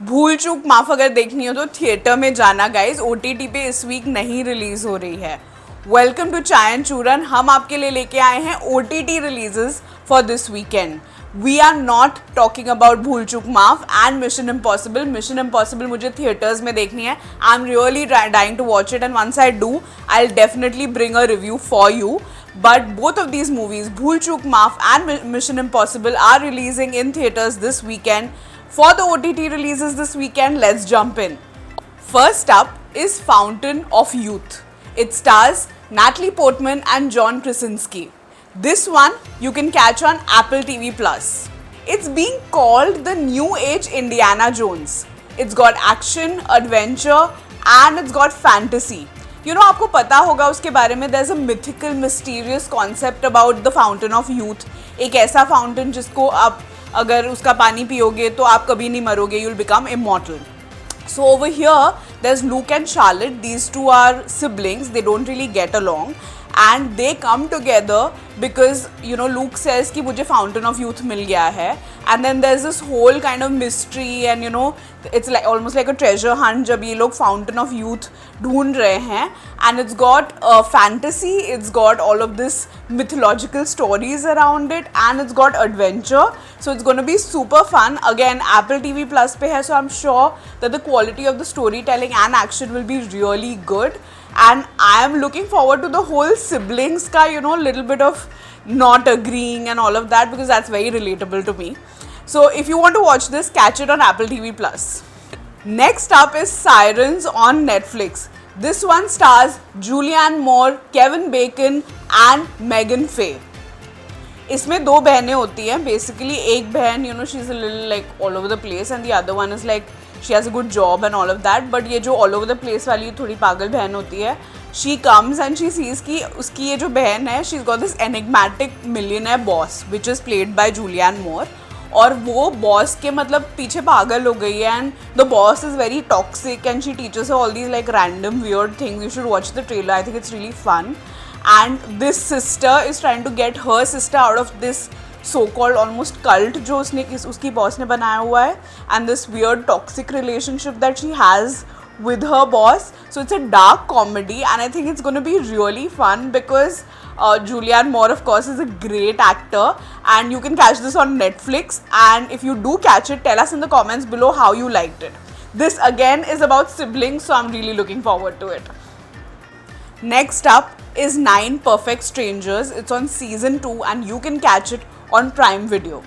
भूल चूक माफ अगर देखनी हो तो थिएटर में जाना गाइज, ओटीटी पे इस वीक नहीं रिलीज हो रही है। वेलकम टू चाय एंड चूरन। हम आपके लिए लेके आए हैं OTT releases for this weekend. We are not talking about Bhool Chuk Maaf and Mission Impossible. Mission Impossible मुझे थिएटर्स में देखनी है। I am really dying to watch it and once I do I will definitely bring a review for you. But both of these movies, Bhool Chook Maaf and Mission Impossible, are releasing in theaters this weekend. For the OTT releases this weekend, let's jump in. First up is Fountain of Youth. It stars Natalie Portman and John Krasinski. This one you can catch on Apple TV Plus. It's being called the new age Indiana Jones. It's got action, adventure, and it's got fantasy. आपको पता होगा उसके बारे में, there's a mythical mysterious concept about the fountain of youth. एक ऐसा fountain जिसको आप अगर उसका पानी पियोगे तो आप कभी नहीं मरोगे, you'll become immortal. So over here there's Luke and Charlotte. These two are siblings. They don't really get along and they come together because Luke says कि मुझे fountain of youth मिल गया है, and then there's this whole kind of mystery and it's like almost like a treasure hunt जब ये लोग fountain of youth ढूंढ रहे हैं. And it's got fantasy, it's got all of this mythological stories around it, and it's got adventure, so it's going to be super fun. Again, Apple TV Plus पे है, so I'm sure that the quality of the storytelling and action will be really good. And I am looking forward to the whole siblings ka, little bit of not agreeing and all of that, because that's very relatable to me. So if you want to watch this, catch it on Apple TV Plus. Next up is Sirens on Netflix. This one stars Julianne Moore, Kevin Bacon and Megan Faye. इसमें दो बहनें होती हैं basically. एक बहन she is a little like all over the place and the other one is like she has a good job and all of that. But ये जो all over the place वाली थोड़ी पागल बहन होती है, she comes and she sees की उसकी ये जो बहन है, she is got this enigmatic millionaire boss which is played by Julian Moore. और वो बॉस के मतलब पीछे पागल हो गई है and the boss is very toxic and she teachers all these like random weird things. You should watch the trailer, I think it's really fun. And this sister is trying to get her sister out of this so-called almost cult जो उसकी boss ने बनाया हुआ है, and this weird toxic relationship that she has with her boss. So it's a dark comedy and I think it's going to be really fun because Julianne Moore of course is a great actor, and you can catch this on Netflix. And if you do catch it, tell us in the comments below how you liked it. This again is about siblings, so I'm really looking forward to it. Next up is 9 Perfect Strangers. It's on season 2 and you can catch it on Prime Video.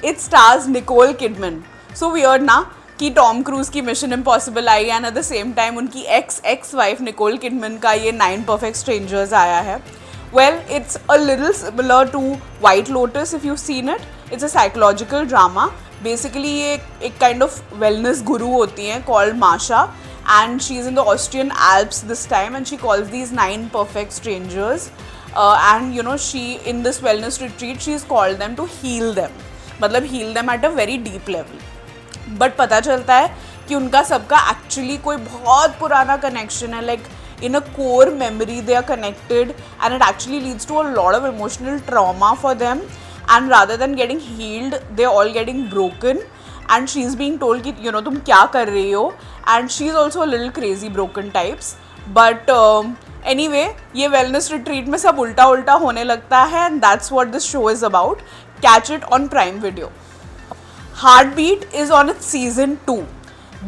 It stars Nicole Kidman. So weird ना कि Tom cruise की mission impossible I and at the same time उनकी ex wife Nicol किडमन का ये 9 Perfect Strangers आया है. Well, it's a little similar to White Lotus if you've seen it. It's a psychological drama. Basically ये एक kind of wellness guru होती हैं called Masha, and she's in the Austrian Alps this time and she calls these 9 perfect strangers and she in this wellness retreat she's called them to heal them, मतलब heal them at a very deep level. but पता चलता है कि उनका सबका actually कोई बहुत पुराना connection है, like in a core memory they are connected and it actually leads to a lot of emotional trauma for them, and rather than getting healed they're all getting broken. And she's being told कि तुम क्या कर रही हो, and she's also a little crazy broken types. But anyway ये wellness retreat में सब उल्टा उल्टा होने लगता है and that's what this show is about. Catch it on Prime Video. Heartbeat is on its season 2.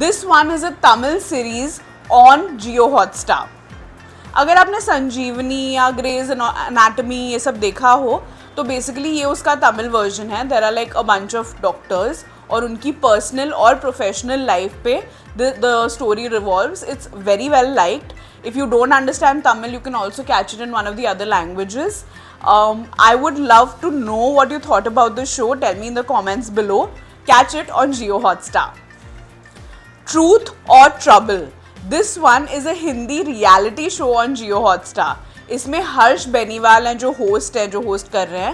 This one is a Tamil series on Jio Hotstar. अगर आपने संजीवनी या ग्रेज एनाटमी ये सब देखा हो तो बेसिकली ये उसका तमिल वर्जन है. There are like a bunch of doctors और उनकी पर्सनल और प्रोफेशनल लाइफ पे the story revolves. It's very well liked. If you don't understand Tamil you can also catch it in one of the other languages. I would love to know what you thought about the show. Tell me in the comments below. Catch it on Jio Hotstar. Truth or Trouble. This one is a Hindi reality show on Jio Hotstar. इसमें हर्ष बेनीवाल हैं जो host कर रहे हैं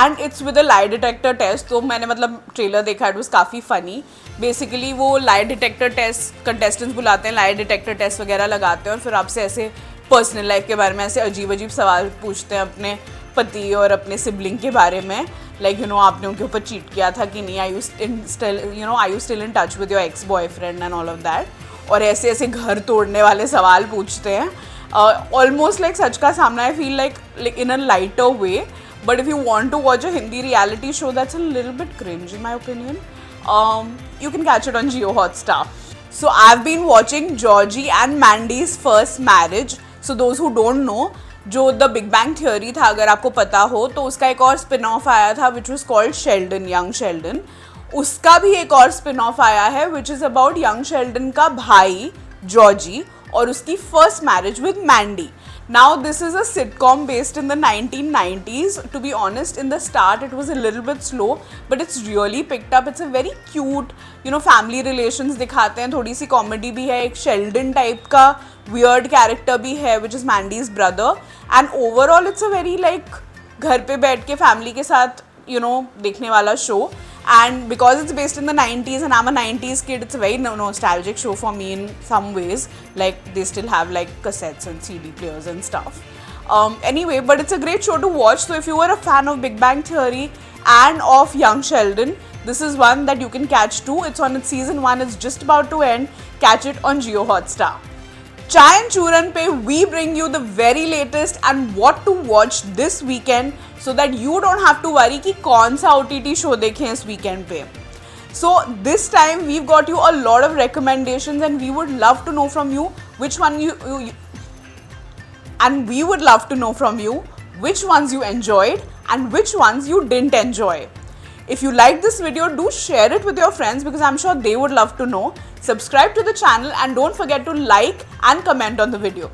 and it's with a lie detector test. तो मैंने मतलब trailer देखा, इट वाज काफ़ी फ़नी. बेसिकली वो लाई डिटेक्टर टेस्ट कंटेस्टेंट्स बुलाते हैं, लाई डिटेक्टर टेस्ट वगैरह लगाते हैं और फिर आपसे ऐसे पर्सनल लाइफ के बारे में ऐसे अजीब अजीब सवाल पूछते हैं अपने पति और अपने सिबलिंग के बारे में. लाइक यू नो आपने उनके ऊपर चीट किया था कि नहीं, I you still in touch with your ex boyfriend and all of that, और ऐसे ऐसे घर तोड़ने वाले सवाल पूछते हैं, ऑलमोस्ट लाइक सच का सामना। I feel like in a lighter way, but if you want to watch a Hindi reality show that's a little bit cringe in my opinion, you can catch it on Jio Hotstar. So I've been watching Georgie and Mandy's first marriage. So those who don't know, जो The Big Bang Theory था, अगर आपको पता हो तो उसका एक और स्पिन ऑफ आया था which was called Sheldon, Young Sheldon. उसका भी एक और स्पिन ऑफ आया है which is about Young Sheldon का भाई Georgie और उसकी first marriage with Mandy. Now this is a sitcom based in the 1990s. To be honest, in the start it was a little bit slow, but it's really picked up. It's a very cute, you know, family relations दिखाते हैं, थोड़ी सी comedy भी है, एक Sheldon type का weird character भी है which is Mandy's brother, and overall it's a very like घर पे बैठ के family के साथ you know देखने वाला show. And because it's based in the 90s and I'm a 90s kid, it's a very nostalgic show for me in some ways. Like they still have like cassettes and CD players and stuff. Anyway, but it's a great show to watch. So if you were a fan of Big Bang Theory and of Young Sheldon, this is one that you can catch too. It's on its season 1. It's just about to end. Catch it on Jio Hotstar. Chai and Churan पे we bring you the very latest and what to watch this weekend so that you don't have to worry कि कौन सा OTT show देखें इस weekend पे. So this time we've got you a lot of recommendations and we would love to know from you which one we would love to know from you which ones you enjoyed and which ones you didn't enjoy. If you like this video, do share it with your friends because I'm sure they would love to know. Subscribe to the channel and don't forget to like and comment on the video.